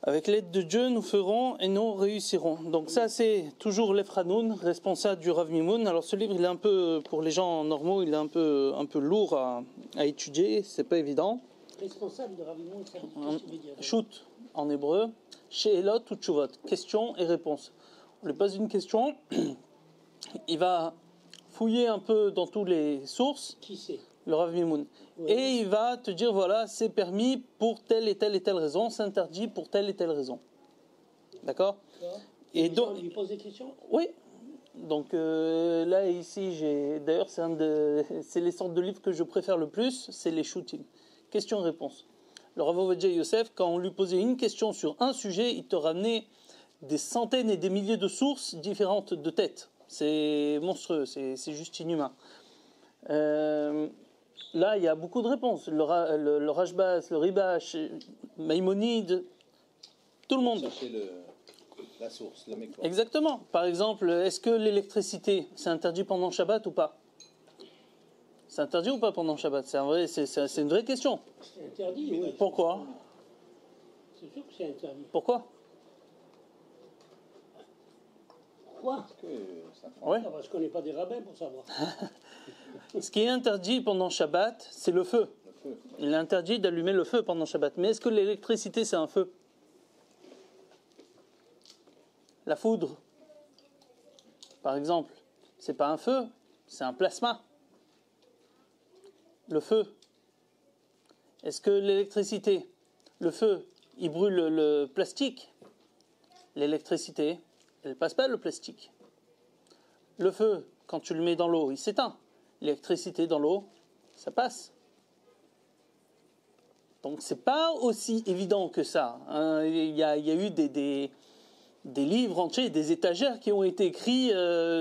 Avec l'aide de Dieu, nous ferons et nous réussirons. Donc ça, c'est toujours l'Efranoun, responsable du Rav Mimoun. Alors ce livre, il est un peu, pour les gens normaux, il est un peu lourd à étudier, c'est pas évident. Responsable de Rav Mimoun, ça veut dire Shoot, en hébreu, She'elot ou Tshuvot, question et réponse. On lui pose une question, il va fouiller un peu dans toutes les sources. Qui c'est? Le Rav Mimoun. Oui. Et il va te dire, voilà, c'est permis pour telle et telle et telle raison, c'est interdit pour telle et telle raison. D'accord? Et donc, il pose des questions? Oui. Donc là, ici, d'ailleurs, c'est les sortes de livres que je préfère le plus, c'est les shootings. Question-réponse. Le Rav Ovadia Yosef, quand on lui posait une question sur un sujet, il te ramenait des centaines et des milliers de sources différentes de tête. C'est monstrueux, c'est juste inhumain. Là, il y a beaucoup de réponses. Le Rashbas, le Ribash, Maïmonide, tout le monde. Chercher la source, le mec. Exactement. Par exemple, est-ce que l'électricité, c'est interdit pendant Shabbat ou pas? C'est interdit ou pas pendant Shabbat? C'est une vraie question. C'est interdit, oui. Pourquoi? C'est sûr que c'est interdit. Pourquoi? Pourquoi? Ouais. Parce qu'on n'est pas des rabbins pour savoir. Ce qui est interdit pendant Shabbat, c'est le feu. Il est interdit d'allumer le feu pendant Shabbat. Mais est-ce que l'électricité, c'est un feu? La foudre, par exemple, c'est pas un feu, c'est un plasma. Le feu. Est-ce que l'électricité, le feu, il brûle le plastique? L'électricité, elle passe pas le plastique. Le feu, quand tu le mets dans l'eau, il s'éteint. L'électricité dans l'eau, ça passe. Donc c'est pas aussi évident que ça. Il y a eu des livres entiers, des étagères qui ont été écrits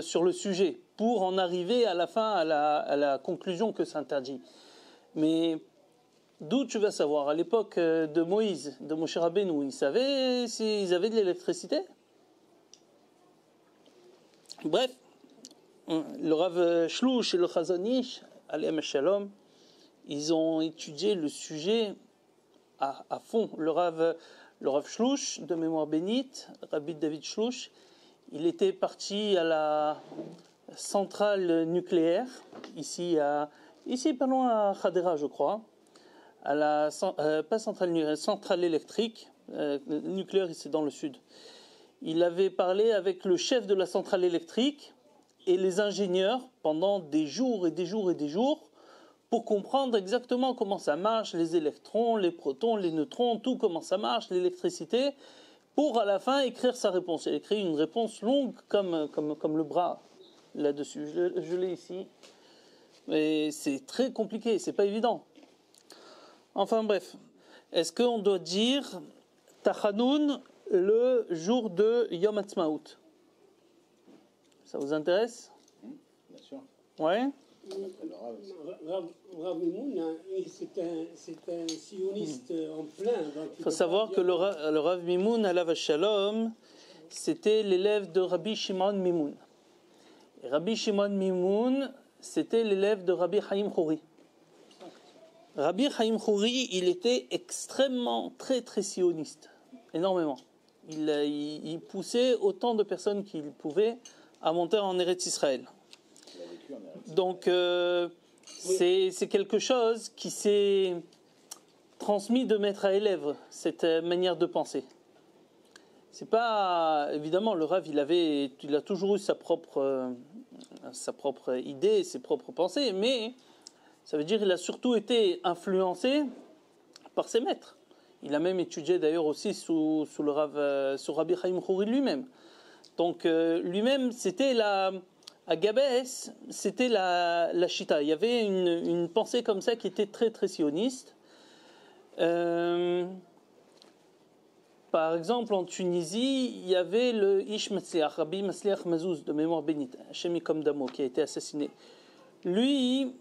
sur le sujet pour en arriver à la fin à la conclusion que c'est interdit. Mais d'où tu vas savoir? À l'époque de Moïse, de Moshe Rabbeinu, ils savaient s'ils avaient de l'électricité? Bref, le Rav Shlouch et le Chazon Ish, Aleichem Shalom, ils ont étudié le sujet à fond. Le Rav Shlouch, de mémoire bénite, Rabbi David Shlouch, il était parti à la centrale nucléaire, ici pas loin à Hadera, je crois, à la pas centrale nucléaire, centrale électrique, nucléaire, c'est dans le sud. Il avait parlé avec le chef de la centrale électrique et les ingénieurs pendant des jours et des jours et des jours pour comprendre exactement comment ça marche, les électrons, les protons, les neutrons, tout comment ça marche, l'électricité, pour à la fin écrire sa réponse. Il a écrit une réponse longue comme le bras là-dessus. Je l'ai ici. Mais c'est très compliqué, c'est pas évident. Enfin bref, est-ce qu'on doit dire Tachanoun le jour de Yom Ha'atzmaut? Ça vous intéresse? Bien sûr. Ouais. Rav Mimoun, c'est un sioniste en plein. Il faut savoir que le Rav Mimoun, alav shalom, c'était l'élève de Rabbi Shimon Mimoun. Et Rabbi Shimon Mimoun, c'était l'élève de Rabbi Chaim Chouri. Rabbi Chaim Chouri, il était extrêmement, très très sioniste, énormément. Il poussait autant de personnes qu'il pouvait à monter en Eretz Israël. Donc c'est quelque chose qui s'est transmis de maître à élève, cette manière de penser. C'est pas évidemment le Rav, il a toujours eu sa propre idée, ses propres pensées, mais ça veut dire qu'il a surtout été influencé par ses maîtres. Il a même étudié d'ailleurs aussi sous Rabbi Chaim Chouri lui-même. Donc lui-même, c'était à Gabès, c'était la Chita. Il y avait une pensée comme ça qui était très très sioniste. Par exemple, en Tunisie, il y avait le Ish Matzliach, Rabbi Matzliach Mazouz, de mémoire bénite, Hashem Yikom Damo, qui a été assassiné. Lui,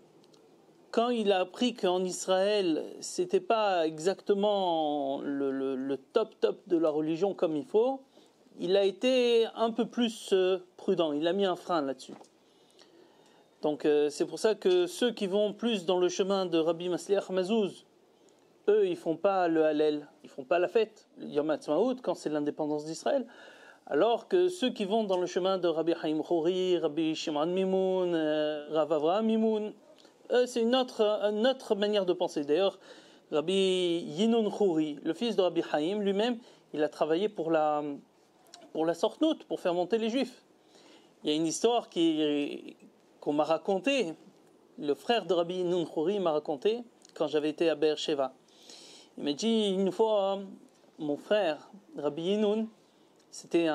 quand il a appris qu'en Israël, c'était pas exactement le top de la religion comme il faut, il a été un peu plus prudent, il a mis un frein là-dessus. Donc c'est pour ça que ceux qui vont plus dans le chemin de Rabbi Matzliach Mazouz, eux, ils font pas le Hallel, ils font pas la fête, le Yom HaAtzmaut, quand c'est l'indépendance d'Israël. Alors que ceux qui vont dans le chemin de Rabbi Chaim Chouri, Rabbi Shimon Mimoun, Rav Avraham Mimoun, eux, c'est une autre manière de penser. D'ailleurs, Rabbi Yinun Chouri, le fils de Rabbi Chaim, lui-même, il a travaillé pour la Sortnout, pour faire monter les Juifs. Il y a une histoire qu'on m'a racontée, le frère de Rabbi Yinun Chouri m'a raconté, quand j'avais été à Be'er Sheva. Il m'a dit une fois, mon frère, Rabbi Yinun, c'était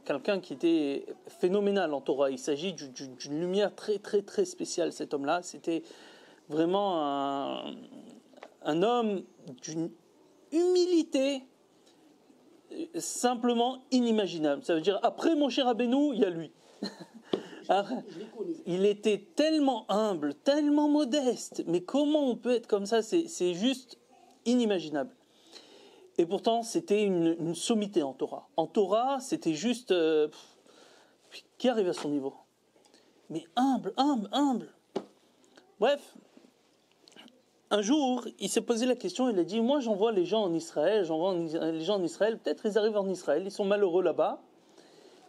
quelqu'un qui était phénoménal en Torah. Il s'agit d'une lumière très très très spéciale, cet homme-là. C'était vraiment un homme d'une humilité simplement inimaginable. Ça veut dire, après Moshe Rabbeinu, il y a lui. Il était tellement humble, tellement modeste. Mais comment on peut être comme ça? C'est juste inimaginable. Et pourtant, c'était une sommité en Torah. En Torah, c'était juste... qui arrive à son niveau? Mais humble. Bref, un jour, il s'est posé la question, il a dit, moi j'envoie les gens en Israël, peut-être ils arrivent en Israël, ils sont malheureux là-bas,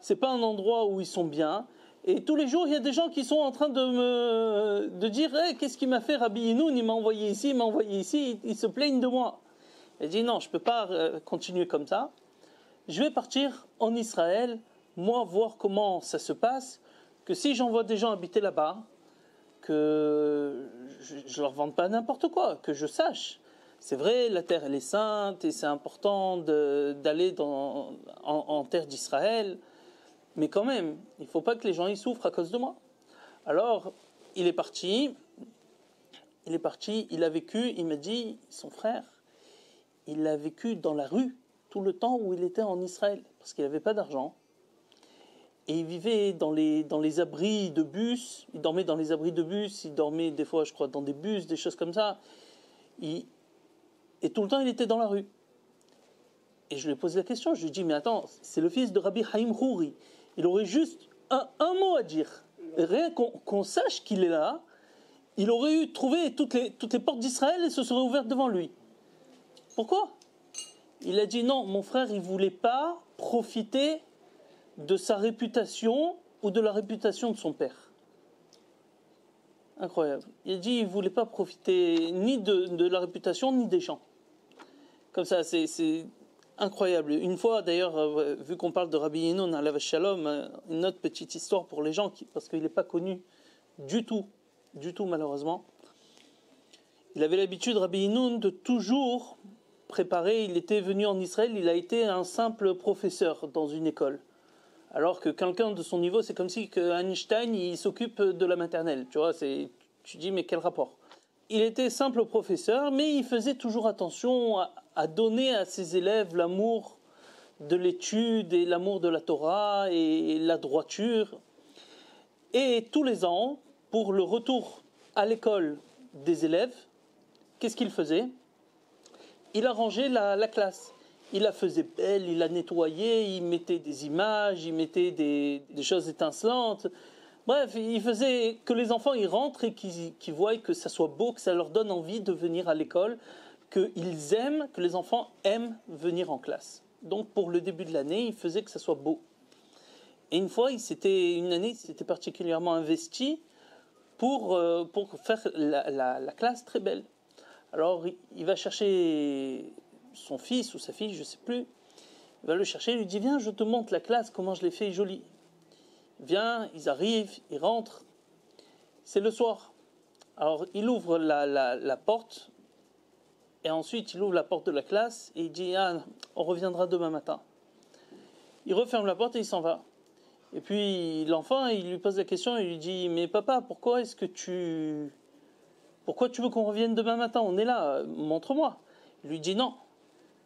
c'est pas un endroit où ils sont bien, et tous les jours, il y a des gens qui sont en train de dire, hey, qu'est-ce qu'il m'a fait Rabbi Yinoun, il m'a envoyé ici, ils se plaignent de moi. Il a dit non, je ne peux pas continuer comme ça. Je vais partir en Israël, moi, voir comment ça se passe, que si j'envoie des gens habiter là-bas, que je ne leur vende pas n'importe quoi, que je sache. C'est vrai, la terre, elle est sainte, et c'est important d'aller en terre d'Israël, mais quand même, il ne faut pas que les gens y souffrent à cause de moi. Alors, il est parti, il a vécu, il m'a dit, son frère, il a vécu dans la rue tout le temps où il était en Israël, parce qu'il n'avait pas d'argent. Et il vivait dans les abris de bus, il dormait dans les abris de bus, il dormait des fois, je crois, dans des bus, des choses comme ça. Et tout le temps, il était dans la rue. Et je lui ai posé la question, je lui ai dit, mais attends, c'est le fils de Rabbi Chaim Chouri. Il aurait juste un mot à dire. Rien qu'on sache qu'il est là, il aurait trouvé toutes les portes d'Israël et se seraient ouvertes devant lui. Pourquoi? Il a dit non, mon frère, il ne voulait pas profiter de sa réputation ou de la réputation de son père. Incroyable. Il a dit il ne voulait pas profiter ni de la réputation ni des gens. Comme ça, c'est incroyable. Une fois, d'ailleurs, vu qu'on parle de Rabbi Yinun alav shalom, une autre petite histoire pour les gens, parce qu'il n'est pas connu du tout malheureusement. Il avait l'habitude, Rabbi Yinun, de toujours préparé, il était venu en Israël, il a été un simple professeur dans une école. Alors que quelqu'un de son niveau, c'est comme si Einstein, il s'occupe de la maternelle. Tu vois, tu dis, mais quel rapport? Il était simple professeur, mais il faisait toujours attention à donner à ses élèves l'amour de l'étude et l'amour de la Torah et la droiture. Et tous les ans, pour le retour à l'école des élèves, qu'est-ce qu'il faisait? Il a rangé la classe. Il la faisait belle, il la nettoyait, il mettait des images, il mettait des choses étincelantes. Bref, il faisait que les enfants y rentrent et qu'ils voient que ça soit beau, que ça leur donne envie de venir à l'école, que les enfants aiment venir en classe. Donc pour le début de l'année, il faisait que ça soit beau. Et une année, il s'était particulièrement investi pour faire la classe très belle. Alors, il va chercher son fils ou sa fille, je ne sais plus. Il va le chercher, il lui dit, viens, je te montre la classe, comment je l'ai fait jolie. Il vient, ils arrivent, ils rentrent. C'est le soir. Alors, il ouvre la porte, et ensuite, il ouvre la porte de la classe, et il dit, on reviendra demain matin. Il referme la porte et il s'en va. Et puis, l'enfant, il lui pose la question, il lui dit, mais papa, pourquoi tu veux qu'on revienne demain matin? On est là, montre-moi. Il lui dit non.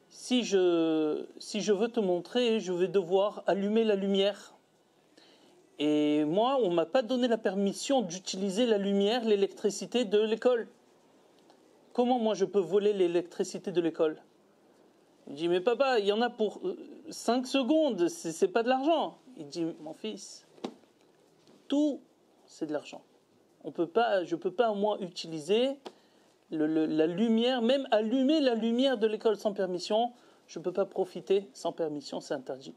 Si je veux te montrer, je vais devoir allumer la lumière. Et moi, on ne m'a pas donné la permission d'utiliser la lumière, l'électricité de l'école. Comment moi je peux voler l'électricité de l'école? Il dit, mais papa, il y en a pour 5 secondes, c'est pas de l'argent. Il dit, mon fils, tout c'est de l'argent. Je ne peux pas, moi, utiliser La lumière, même allumer la lumière de l'école sans permission, je ne peux pas profiter sans permission, c'est interdit.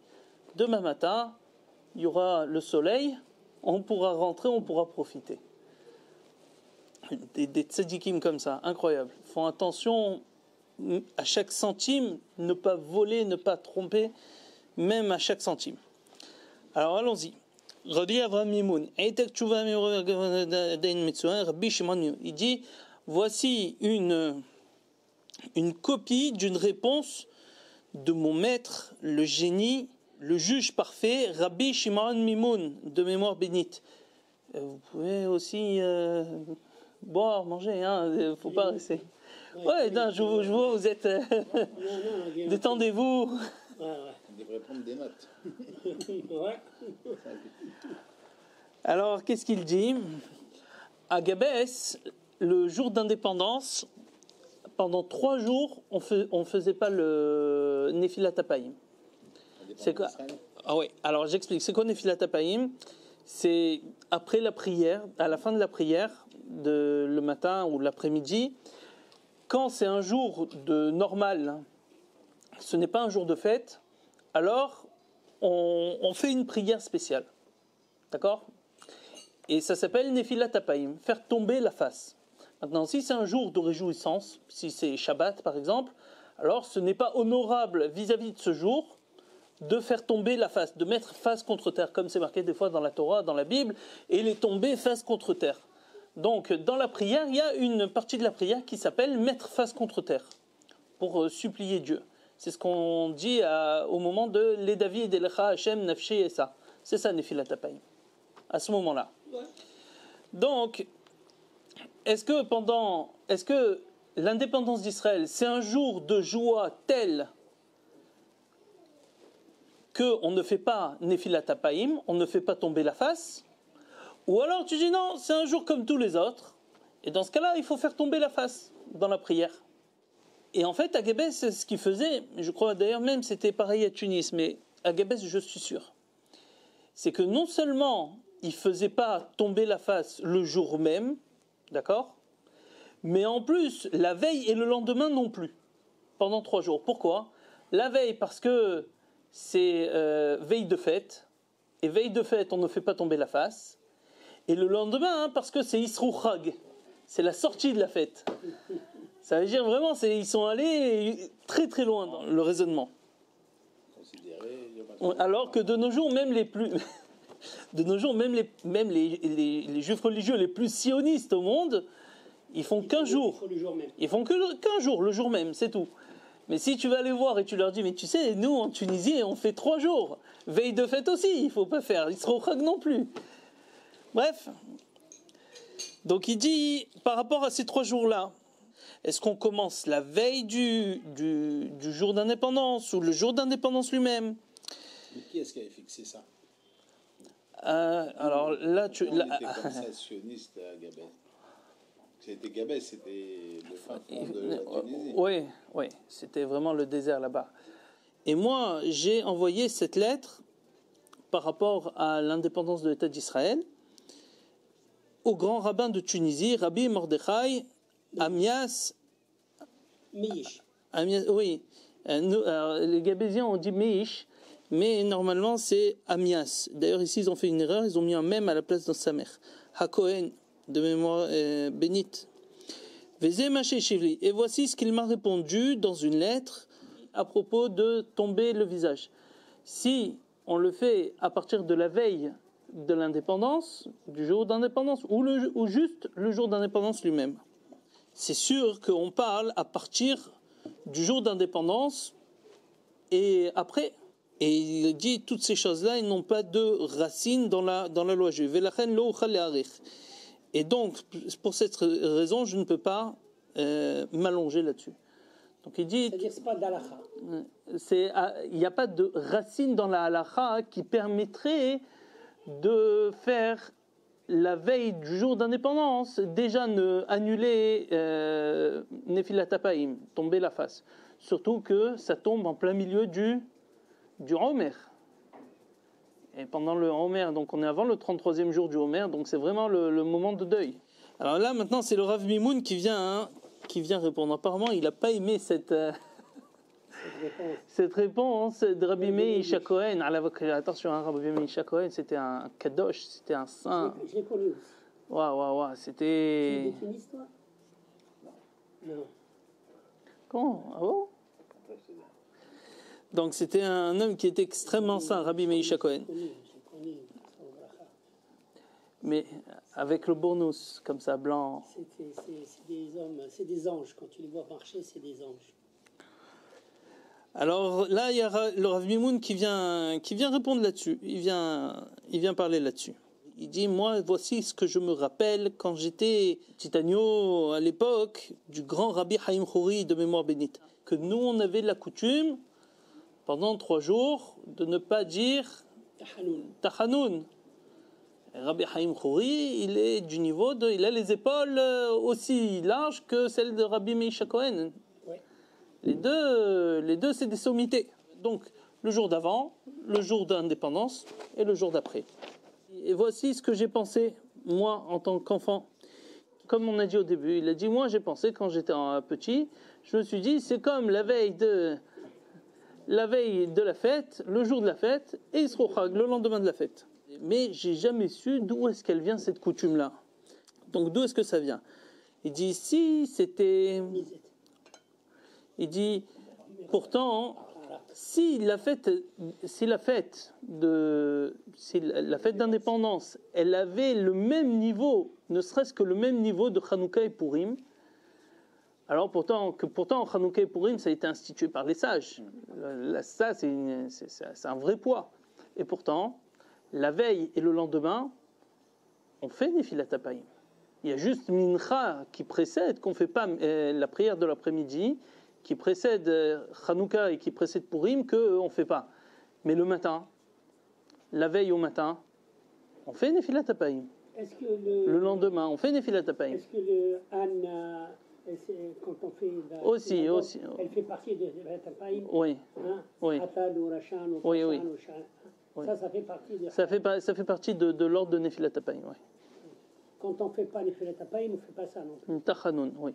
Demain matin, il y aura le soleil, on pourra rentrer, on pourra profiter. Des tzadikim comme ça, incroyable. Font attention à chaque centime, ne pas voler, ne pas tromper, même à chaque centime. Alors allons-y. Rabbi Avraham Mimoun, il dit, voici une copie d'une réponse de mon maître, le génie, le juge parfait, Rabbi Shimon Mimoun, de mémoire bénite. Vous pouvez aussi boire, manger, il ne faut pas rester. Ouais, non, je vois, vous êtes... détendez-vous. Ouais. On devrait prendre des notes. Ouais. Alors, qu'est-ce qu'il dit? À Gabès, le jour d'indépendance, pendant 3 jours, on ne faisait pas le Nefilat Apayim. C'est quoi? Ah oui, alors j'explique. C'est quoi Nefilat Apayim? C'est après la prière, à la fin de la prière, le matin ou l'après-midi, quand c'est un jour de normal, ce n'est pas un jour de fête, alors on fait une prière spéciale. D'accord? Et ça s'appelle Nefilat Apayim, faire tomber la face. Maintenant, si c'est un jour de réjouissance, si c'est Shabbat par exemple, alors ce n'est pas honorable vis-à-vis de ce jour de faire tomber la face, de mettre face contre terre, comme c'est marqué des fois dans la Torah, dans la Bible, et les tomber face contre terre. Donc, dans la prière, il y a une partie de la prière qui s'appelle mettre face contre terre, pour supplier Dieu. C'est ce qu'on dit au moment de Les David Elecha Hashem Nafshi Esa. C'est ça, Nefilat Apayim, à ce moment-là. Ouais. Donc, est-ce que l'indépendance d'Israël, c'est un jour de joie tel qu'on ne fait pas Nefilat Apayim, on ne fait pas tomber la face? Ou alors tu dis non, c'est un jour comme tous les autres, et dans ce cas-là, il faut faire tomber la face dans la prière. Et en fait, à Gabès, c'est ce qu'il faisait, je crois d'ailleurs même c'était pareil à Tunis, mais à Gabès, je suis sûr, c'est que non seulement il ne faisait pas tomber la face le jour même, d'accord, mais en plus, la veille et le lendemain non plus, pendant 3 jours. Pourquoi? La veille, parce que c'est veille de fête, et veille de fête, on ne fait pas tomber la face. Et le lendemain, parce que c'est Isrou Chag, c'est la sortie de la fête. Ça veut dire vraiment, ils sont allés très très loin dans le raisonnement. Alors que de nos jours, même les plus... De nos jours, même les juifs religieux les plus sionistes au monde, ils font qu'un jour. Ils font qu'un jour, le jour même, c'est tout. Mais si tu vas les voir et tu leur dis, mais tu sais, nous en Tunisie, on fait 3 jours. Veille de fête aussi, il ne faut pas faire. Isrou Chag non plus. Bref. Donc il dit, par rapport à ces 3 jours-là, est-ce qu'on commence la veille du jour d'indépendance ou le jour d'indépendance lui-même? Mais qui est-ce qui avait fixé ça? Alors là, on était comme ça sioniste à Gabès. C'était Gabès, c'était le fin fond de la Tunisie. Oui, c'était vraiment le désert là-bas. Et moi, j'ai envoyé cette lettre par rapport à l'indépendance de l'État d'Israël au grand rabbin de Tunisie, Rabbi Mordechai Amias. Meish. Oui. Alors, les Gabésiens ont dit Meish, mais normalement c'est Amias. D'ailleurs, ici, ils ont fait une erreur, ils ont mis un mème à la place d'un samer. Hakohen, de mémoire bénite. Et voici ce qu'il m'a répondu dans une lettre à propos de tomber le visage. Si on le fait à partir de la veille de l'indépendance, du jour d'indépendance, ou juste le jour d'indépendance lui-même, c'est sûr qu'on parle à partir du jour d'indépendance et après. Et il dit toutes ces choses-là, ils n'ont pas de racines dans la loi juive. Et donc, pour cette raison, je ne peux pas m'allonger là-dessus. Donc il dit... C'est-à-dire que ce n'est pas d'halakha. Il n'y a pas de racine dans la halakha qui permettrait de faire la veille du jour d'indépendance, déjà annuler Nefilat Apayim, tomber la face. Surtout que ça tombe en plein milieu du Homer. Et pendant le Homer, donc on est avant le 33e jour du Homer, donc c'est vraiment le moment de deuil. Alors là, maintenant, c'est le Rav Mimoun qui vient qui vient répondre. Apparemment, il n'a pas aimé cette réponse de Rabbi Meir Isha Cohen. Attention, hein, Rabbi Meir Isha Cohen, c'était un kadosh, c'était un saint. Je l'ai connu aussi. Waouh, c'était... C'est une histoire? Non. Comment? Ah bon? Donc c'était un homme qui était extrêmement saint, Rabbi Meir Isha Cohen. Je l'ai connu. Mais avec le bournous, comme ça, blanc. C'est des hommes, c'est des anges. Quand tu les vois marcher, c'est des anges. Alors là, il y a le Rav Mimoun qui vient répondre là-dessus. Il vient parler là-dessus. Il dit, moi, voici ce que je me rappelle quand j'étais petit agneau à l'époque du grand Rabbi Haïm Khouri de mémoire bénite. Que nous, on avait la coutume, pendant 3 jours, de ne pas dire Tachanoun. Rabbi Haïm Khouri, il est du niveau il a les épaules aussi larges que celles de Rabbi Meir Isha Cohen. Ouais. Les deux, c'est des sommités. Donc, le jour d'avant, le jour d'indépendance et le jour d'après. Et voici ce que j'ai pensé, moi, en tant qu'enfant. Comme on a dit au début, il a dit, moi, j'ai pensé, quand j'étais petit, je me suis dit, c'est comme la veille de la fête, le jour de la fête, et Yisro Chag, le lendemain de la fête. Mais j'ai jamais su d'où est-ce qu'elle vient, cette coutume-là. Donc, d'où est-ce que ça vient? Il dit, si c'était... Il dit, pourtant, si la fête d'indépendance, elle avait le même niveau, ne serait-ce que le même niveau de Hanouka et Purim, alors pourtant Hanouka et Purim, ça a été institué par les sages. Ça, c'est un vrai poids. Et pourtant, la veille et le lendemain, on fait Nefilat Apayim. Il y a juste Mincha qui précède, qu'on ne fait pas la prière de l'après-midi, qui précède Hanouka et qui précède Purim, qu'on ne fait pas. Mais le matin, la veille au matin, on fait Nefilat Apayim. Le lendemain, on fait Nefilat Apayim. Est-ce que le Anne, quand on fait aussi, elle fait partie de Nefilat Apayim? Oui. Hein? Oui. Atal ou Rachan ou Oui, oui. Kachan ou Shan. Oui. Ça fait partie de... Ça fait partie de l'ordre de Nefilat Apayim, oui. Quand on ne fait pas Nefilat Apayim, on ne fait pas ça non plus. Tachanoun, oui.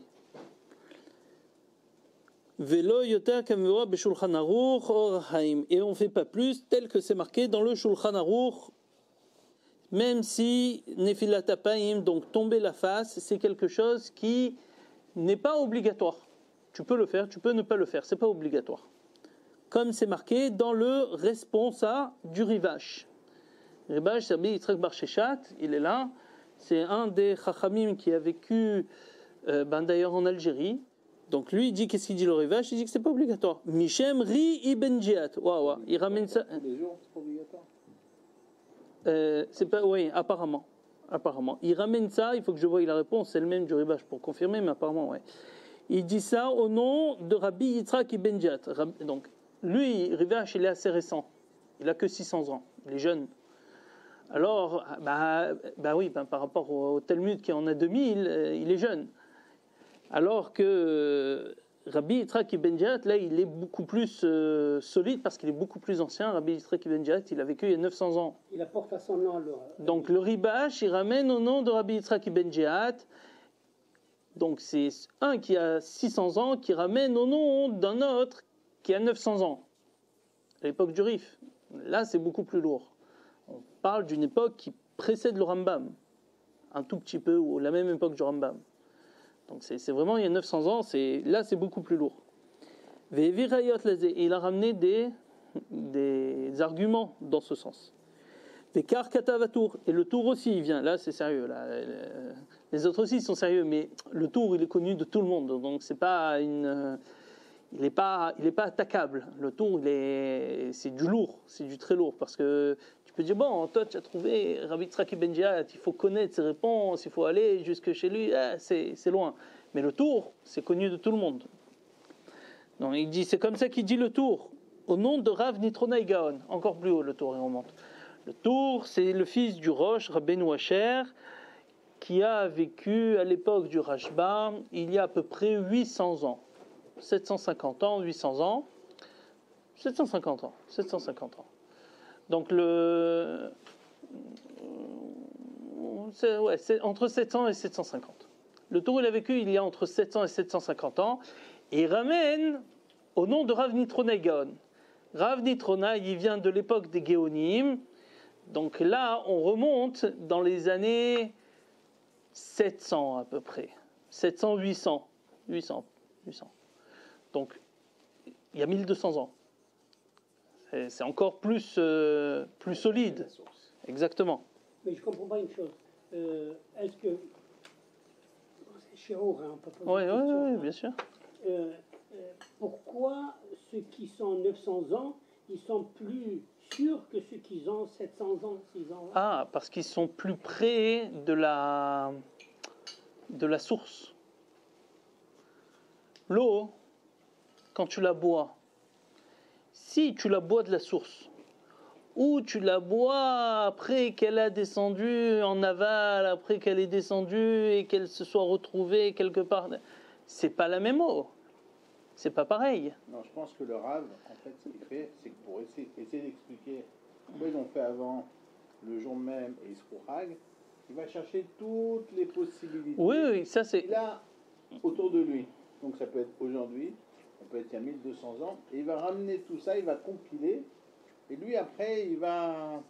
Velo yoter kamura b'shulchan aruch or haim. Et on ne fait pas plus tel que c'est marqué dans le Shulchan Aruch. Même si Nefilat Apayim, donc tomber la face, c'est quelque chose qui n'est pas obligatoire. Tu peux le faire, tu peux ne pas le faire, c'est pas obligatoire. Comme c'est marqué dans le responsa du Rivash. Rivash, c'est Rabbi Yitzhak Bar Sheshat, il est là. C'est un des Chachamim qui a vécu d'ailleurs en Algérie. Donc lui, il dit, qu'est-ce qu'il dit le Rivash? Il dit que c'est pas obligatoire. Mishem Ri Ibn Jihad. Waouh, il ramène ça. Les jours, c'est pas obligatoire. C'est pas, oui, apparemment. Il ramène ça, il faut que je voie la réponse, c'est le même du Rivash pour confirmer, mais apparemment, ouais. Il dit ça au nom de Rabbi Yitzhak Ibn Jihad. Donc, lui, Rivash, il est assez récent. Il a que 600 ans. Il est jeune. Alors, oui, par rapport au Talmud qui en a 2000, il est jeune. Alors que Rabbi Yitzhak Ibn Jihad, là, il est beaucoup plus solide parce qu'il est beaucoup plus ancien. Rabbi Yitzhak Ibn Jihad, il a vécu il y a 900 ans. Il apporte à son nom Donc le Ribash, il ramène au nom de Rabbi Yitzhak Ibn Jihad. Donc c'est un qui a 600 ans qui ramène au nom d'un autre qui a 900 ans. À l'époque du Rif. Là, c'est beaucoup plus lourd. On parle d'une époque qui précède le Rambam. Un tout petit peu, ou la même époque du Rambam. Donc c'est vraiment il y a 900 ans, là c'est beaucoup plus lourd. Et il a ramené des arguments dans ce sens. Et le tour aussi il vient, là c'est sérieux. Là, les autres aussi sont sérieux, mais le tour il est connu de tout le monde, donc c'est pas il n'est pas attaquable. Le tour c'est du lourd, c'est du très lourd, parce que tu peux dire, bon, toi tu as trouvé Rabbi Yitzhak Ibn Jihad, il faut connaître ses réponses, il faut aller jusque chez lui, c'est loin. Mais le tour, c'est connu de tout le monde. Donc il dit, c'est comme ça qu'il dit le tour, au nom de Rav Nitrona Gaon, encore plus haut le tour, il remonte. Le tour, c'est le fils du Rosh, Rabbeinu Asher, qui a vécu à l'époque du Rashba, il y a à peu près 800 ans. 750 ans, 800 ans, 750 ans. Donc c'est entre 700 et 750. Le taureau, il a vécu il y a entre 700 et 750 ans. Et il ramène au nom de Rav Nitronai Gaon. Rav Nitronai, il vient de l'époque des Géonim. Donc là, on remonte dans les années 700 à peu près. 700, 800. 800. Donc, il y a 1200 ans. C'est encore plus solide. Exactement. Mais je ne comprends pas une chose. Est-ce que... C'est Chérour, hein, on peut poser Oui, une question, hein. bien sûr. Pourquoi ceux qui sont 900 ans, ils sont plus sûrs que ceux qui ont 700 ans, 600 ans? Ah, parce qu'ils sont plus près de la source. L'eau, quand tu la bois, si tu la bois de la source, ou tu la bois après qu'elle a descendu en aval, après qu'elle est descendue et qu'elle se soit retrouvée quelque part, c'est pas la même eau. C'est pas pareil. Non, je pense que le Rav, en fait, ce qu'il fait, c'est que pour essayer d'expliquer pourquoi ils ont fait avant le jour même et Isrourag, il va chercher toutes les possibilités. Oui, ça c'est... Il a autour de lui. Donc ça peut être aujourd'hui, ça peut être il y a 1200 ans, et il va ramener tout ça, il va compiler, et lui après il va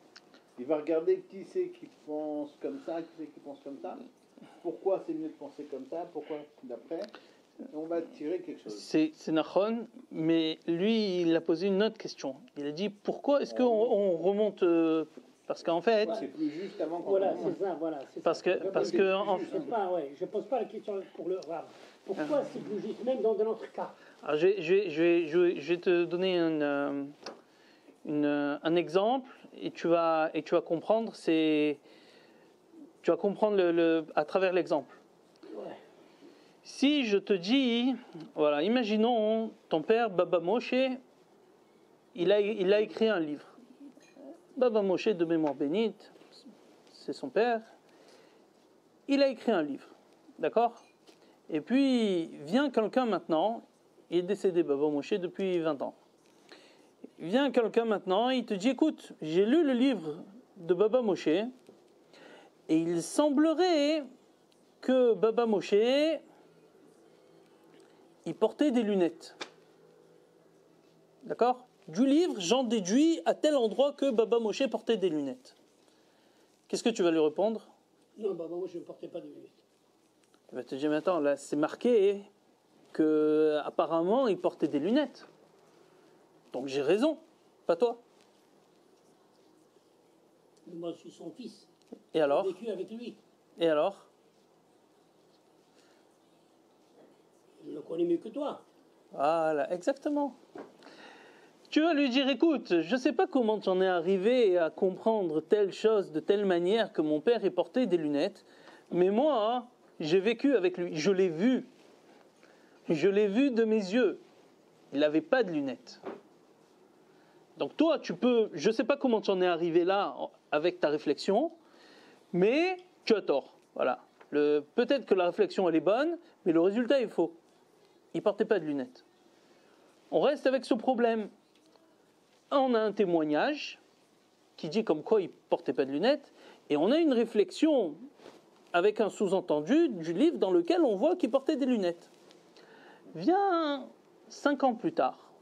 regarder qui c'est qui pense comme ça, qui c'est qui pense comme ça, pourquoi c'est mieux de penser comme ça, pourquoi d'après, et on va tirer quelque chose. C'est Nahon, mais lui il a posé une autre question. Il a dit pourquoi est-ce qu'on remonte parce qu'en fait, c'est plus juste avant qu'on Voilà, commence. c'est ça, voilà. Parce que je ne pose pas la question pour le Rav. Pourquoi c'est plus juste, même dans notre cas? Alors, je vais te donner un exemple et tu vas comprendre. Tu vas comprendre à travers l'exemple. Ouais. Si je te dis, voilà, imaginons ton père Baba Moshe, il a écrit un livre. Baba Moshe de mémoire bénite, c'est son père. Il a écrit un livre, d'accord? Et puis vient quelqu'un maintenant, il est décédé Baba Moshe depuis 20 ans. Vient quelqu'un maintenant, il te dit écoute, j'ai lu le livre de Baba Moshe et il semblerait que Baba Moshe il portait des lunettes. D'accord? Du livre, j'en déduis à tel endroit que Baba Moshe portait des lunettes. Qu'est-ce que tu vas lui répondre? Non, moi je ne portais pas de lunettes. Il va te dire, mais attends, là c'est marqué que apparemment il portait des lunettes. Donc j'ai raison, pas toi. Moi je suis son fils. Et alors? J'ai vécu avec lui. Et alors? Je le connais mieux que toi. Voilà, exactement. Tu vas lui dire, écoute, je ne sais pas comment tu en es arrivé à comprendre telle chose de telle manière que mon père ait porté des lunettes, mais moi, j'ai vécu avec lui, je l'ai vu de mes yeux. Il n'avait pas de lunettes. Donc toi, je ne sais pas comment tu en es arrivé là avec ta réflexion, mais tu as tort. Voilà. Peut-être que la réflexion elle est bonne, mais le résultat est faux. Il ne portait pas de lunettes. On reste avec ce problème. On a un témoignage qui dit comme quoi il ne portait pas de lunettes, et on a une réflexion avec un sous-entendu du livre dans lequel on voit qu'il portait des lunettes. Vient 5 ans plus tard,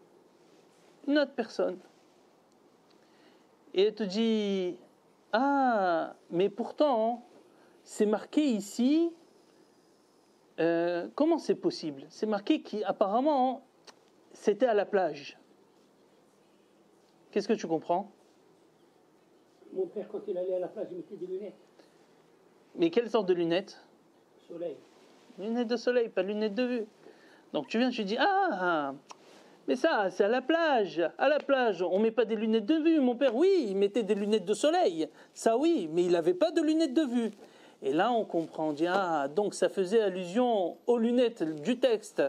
une autre personne, et elle te dit « Ah, mais pourtant, c'est marqué ici, comment c'est possible? C'est marqué qu'apparemment, c'était à la plage. » Qu'est-ce que tu comprends? Mon père, quand il allait à la plage, il mettait des lunettes. Mais quelle sorte de lunettes? Soleil. Lunettes de soleil, pas lunettes de vue. Donc tu viens, tu dis, ah, mais ça, c'est à la plage. À la plage, on ne met pas des lunettes de vue. Mon père, oui, il mettait des lunettes de soleil. Ça, oui, mais il n'avait pas de lunettes de vue. Et là, on comprend, on dit, ah, donc ça faisait allusion aux lunettes du texte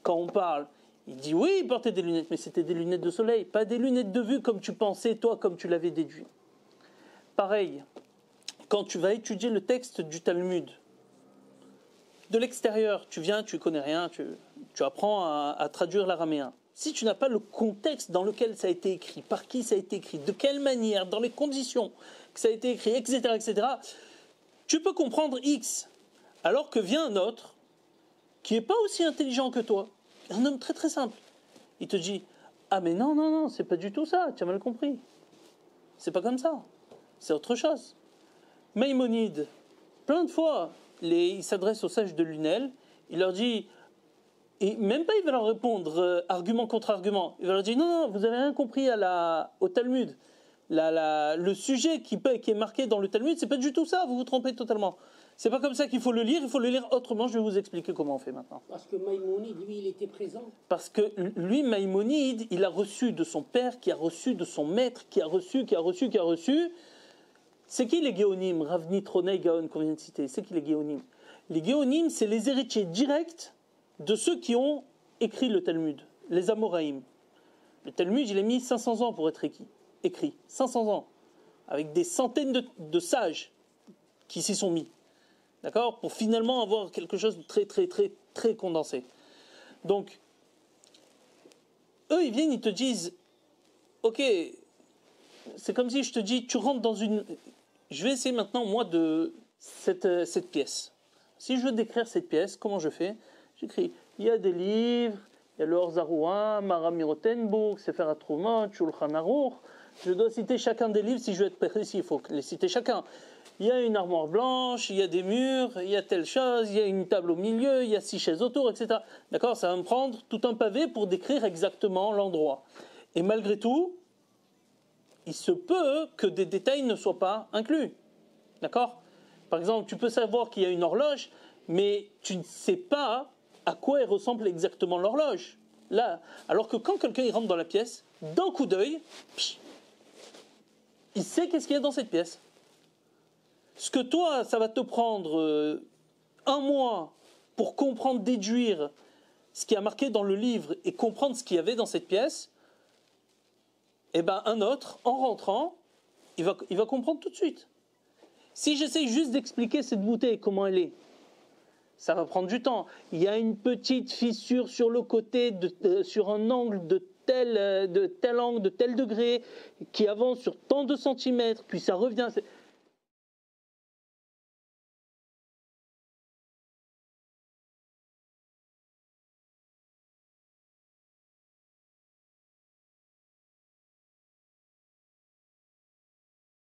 quand on parle. Il dit, oui, il portait des lunettes, mais c'était des lunettes de soleil, pas des lunettes de vue comme tu pensais, toi, comme tu l'avais déduit. Pareil, quand tu vas étudier le texte du Talmud, de l'extérieur, tu viens, tu connais rien, tu apprends à traduire l'araméen. Si tu n'as pas le contexte dans lequel ça a été écrit, par qui ça a été écrit, de quelle manière, dans les conditions que ça a été écrit, etc., tu peux comprendre X. Alors que vient un autre, qui n'est pas aussi intelligent que toi, un homme très très simple. Il te dit, ah mais non, non, non, c'est pas du tout ça, tu as mal compris. C'est pas comme ça, c'est autre chose. Maïmonide, plein de fois, il s'adresse aux sages de Lunel, il leur dit, et même pas il va leur répondre argument contre argument, il va leur dire, non, non, vous n'avez rien compris au Talmud. Le sujet qui est marqué dans le Talmud, c'est pas du tout ça, vous vous trompez totalement. C'est pas comme ça qu'il faut le lire, il faut le lire autrement, je vais vous expliquer comment on fait maintenant. Parce que Maïmonide, lui, il était présent. Parce que lui, Maïmonide, il a reçu de son père, qui a reçu de son maître, qui a reçu. C'est qui les Géonim, Ravni, Tronei, Gaon qu'on vient de citer? C'est qui les Géonim? Les Géonim, c'est les héritiers directs de ceux qui ont écrit le Talmud, les Amoraïm. Le Talmud, il a mis 500 ans pour être écrit. 500 ans. Avec des centaines de sages qui s'y sont mis. D'accord? Pour finalement avoir quelque chose de très, très, très, très condensé. Donc, eux, ils viennent, ils te disent, ok, c'est comme si je te dis, tu rentres dans une... Je vais essayer maintenant, moi, de cette pièce. Si je veux décrire cette pièce, comment je fais? J'écris, il y a des livres, il y a le Or Zaroua, Maram Rotenburg, Sefer HaTrumot, Shulchan Aruch. Je dois citer chacun des livres, si je veux être précis, il faut les citer chacun. Il y a une armoire blanche, il y a des murs, il y a telle chose, il y a une table au milieu, il y a 6 chaises autour, etc. D'accord? Ça va me prendre tout un pavé pour décrire exactement l'endroit. Et malgré tout, il se peut que des détails ne soient pas inclus. D'accord? Par exemple, tu peux savoir qu'il y a une horloge, mais tu ne sais pas à quoi elle ressemble exactement l'horloge. Là, alors que quand quelqu'un rentre dans la pièce, d'un coup d'œil, il sait qu'est-ce qu'il y a dans cette pièce. Ce que toi, ça va te prendre 1 mois pour comprendre, déduire ce qui a marqué dans le livre et comprendre ce qu'il y avait dans cette pièce, eh ben un autre, en rentrant, il va comprendre tout de suite. Si j'essaye juste d'expliquer cette bouteille, comment elle est, ça va prendre du temps. Il y a une petite fissure sur le côté, sur un angle de tel angle, de tel degré, qui avance sur tant de centimètres, puis ça revient.